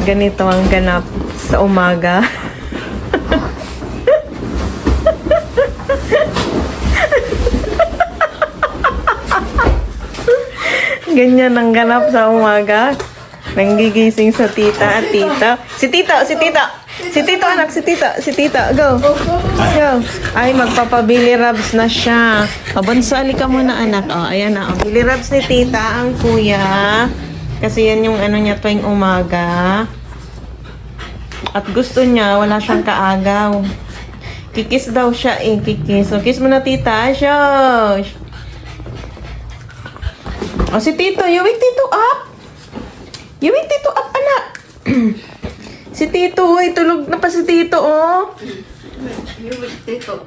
Ganito ang ganap sa umaga. Ganyan ang ganap sa umaga. Nanggigising sa tita at tita. Si Tito anak, si Tito. Go. Go. Ay, magpapabili rubs na siya. Pabansali ka muna anak. Oh, ayan na. Oh. Bili rubs ni tita ang kuya. Kasi yan yung ano niya tuwing umaga. At gusto niya, wala siyang kaagaw. Kikis daw siya eh, kikis. So, kiss mo na tita. Shush. O, si Tito. You wake Tito up. You wake Tito up, anak. Si Tito, ay tulog na pa si Tito, oh. You wake Tito.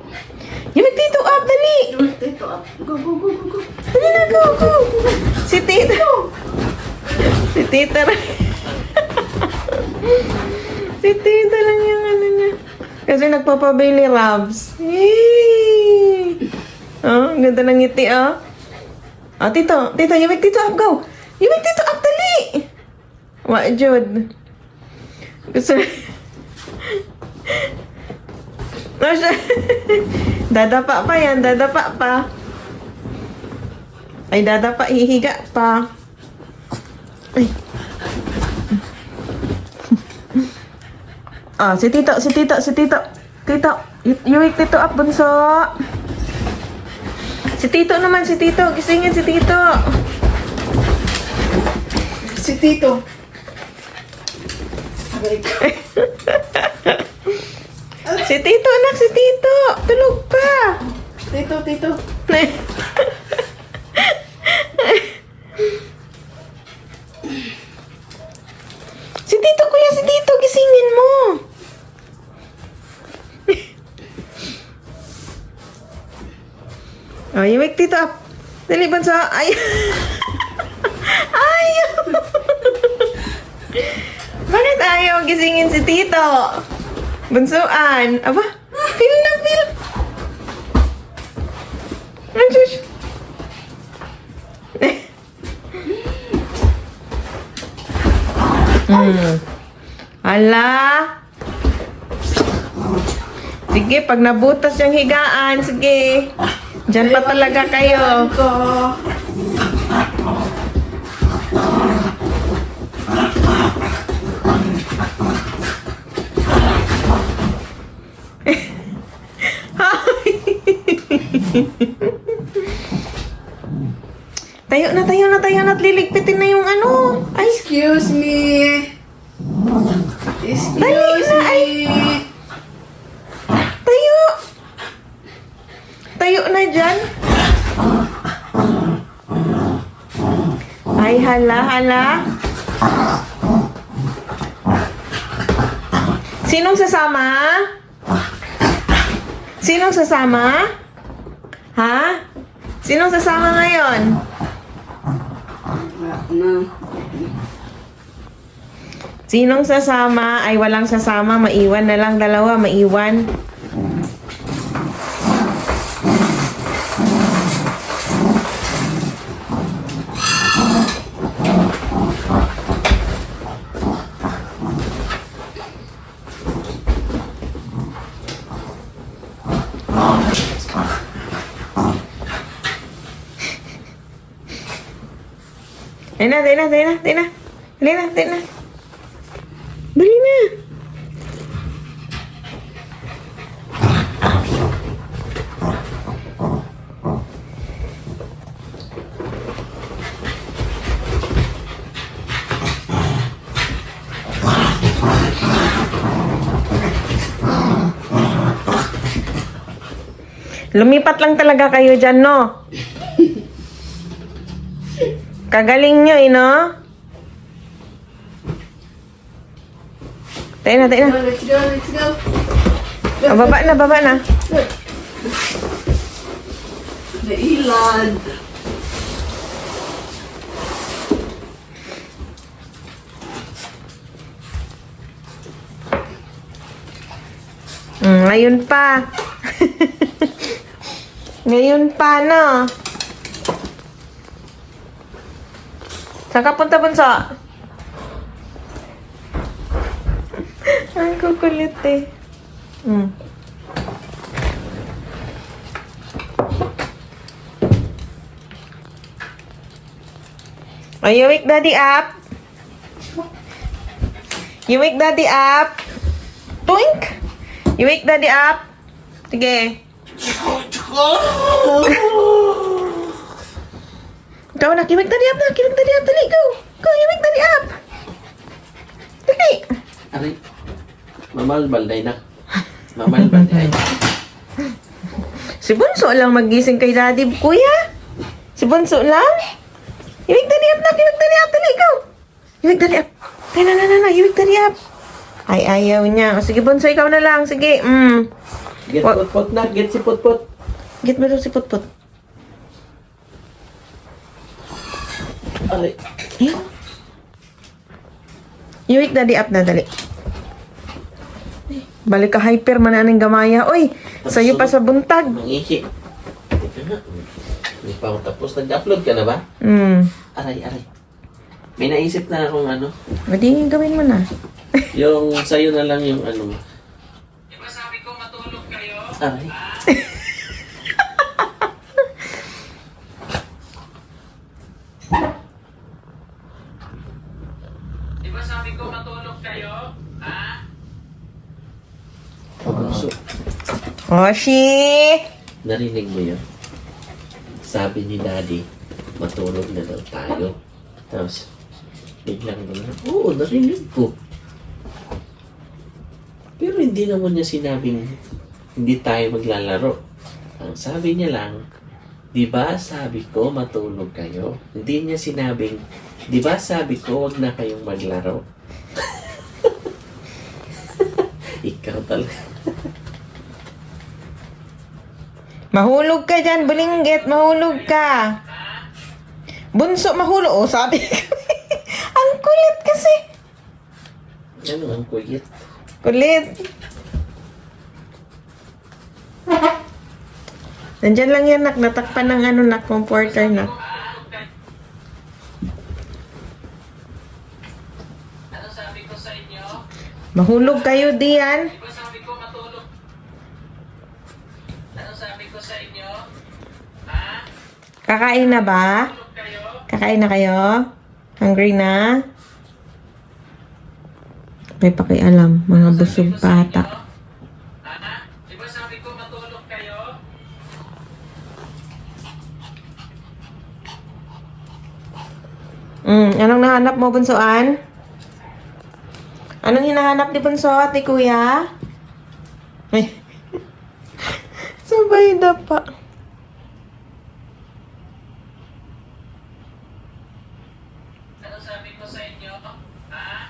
You wake Tito up, dali. You wake Tito up. Go. Dali na, go. Si Tito. Si Tito lang. Si Tito lang yung ano niya. Kasi nagpapabili rubs. Yay! Oh, ang ganda ng ngiti, oh. Oh, Tito, you wake Tito up, go. You wake Tito up, dali. Jud. Gusto no, siya. Dadapa pa yan, dadapa pa. Ay, dadapa, hihiga pa. Ay. Ah, si Tito. Tito, you wake Tito up, bunso. Si Tito naman, gisingin si Tito. Si Tito. Si Tito, anak, si Tito. Tulog pa. Tito. Si Tito, kuya, si Tito, gisingin mo. Oh, you wake Tito up. Dali, bansa. Ay. Ayaw. Bakit ayaw gisingin si Tito? Bunsuan. Aba, feel na, feel. Anjush. Ala. Sige, pag nabutas yung higaan, sige. Diyan pa talaga kayo. Ko. Tayo na at liligpitin na yung ano. Ay, Excuse me. Dali na, ay. Tayo na dyan. Ay, hala. Sinong sasama? Ha? Sinong sasama ngayon? Sinong sasama? Ay, walang sasama. Maiwan na lang dalawa. Maiwan. Dali na. Dali na. Lumipat lang talaga kayo dyan, no? Kagaling nyo, eh, no? Tayo na. Let's go. Oh, baba na. Nailad. Ngayon pa. Ngayon pa, no? Saan ka punta, bunso? Ang kukulit eh. Mm. Oh, you wake daddy up. You wake daddy up. Twink. You wake daddy up. Sige. Ikaw na, you wake daddy up na. You wake daddy up. Dali, go. Go, you wake daddy up. Dali. Aray. Mamal balday na. Mamal balday. Si Bunso lang magising kay daddy, kuya. Si Bunso lang. You wake daddy up na. You wake daddy up. Dali, go. You wake daddy up. Ay, na. You wake daddy up. Ay, ayaw niya. O, sige, Bunso, ikaw na lang. Sige, Get put-put na. Get si put-put. Get mo daw si Putput. Aray. Eh? You wake daddy up na, dali. Balik ka hyper, mananing gamaya. Oy, sa'yo pa sa buntag. Mangihi. Teka nga. Hindi pa ako tapos. Nag-upload ka na ba? Aray. May naisip na akong ano. Madi, gawin mo na. Yung sa'yo na lang yung ano. Diba sabi ko matulog kayo? Aray. Diba sabi ko matulog kayo? Ha? Pabunso. Oshi! Narinig mo yun? Sabi ni Daddy, matulog na daw tayo. Tapos, biglang naman, oo, narinig ko. Pero hindi naman niya sinabing hindi tayo maglalaro. Ang sabi niya lang, di ba sabi ko matulog kayo? Hindi niya sinabing, di ba sabi ko wag na kayong maglaro? Ikaw talaga. Mahulog ka dyan, bulinggit. Mahulog ka. Bunso, mahulog. Oh, sabi ko. Ang kulit kasi. Ano ang kuyit? Kulit. Nandyan lang yan, nak. Natakpan ng ano, nak. Comforter, nak. Ano sabi ko sa inyo? Mahulog kayo diyan. Di ba sabi ko matulog? Ano sabi ko sa inyo? Ha? Kakain na ba? Tulog kayo? Kakain na kayo? Hungry na? May pakialam, mga busog bata. Ha? Di ba sabi ko matulog kayo? Anong nahanap mo, Bunsoan? Anong hinahanap ni Bunso at ni Kuya? Ay. Sabay na pa. Ano sabi ko sa inyo? Ha?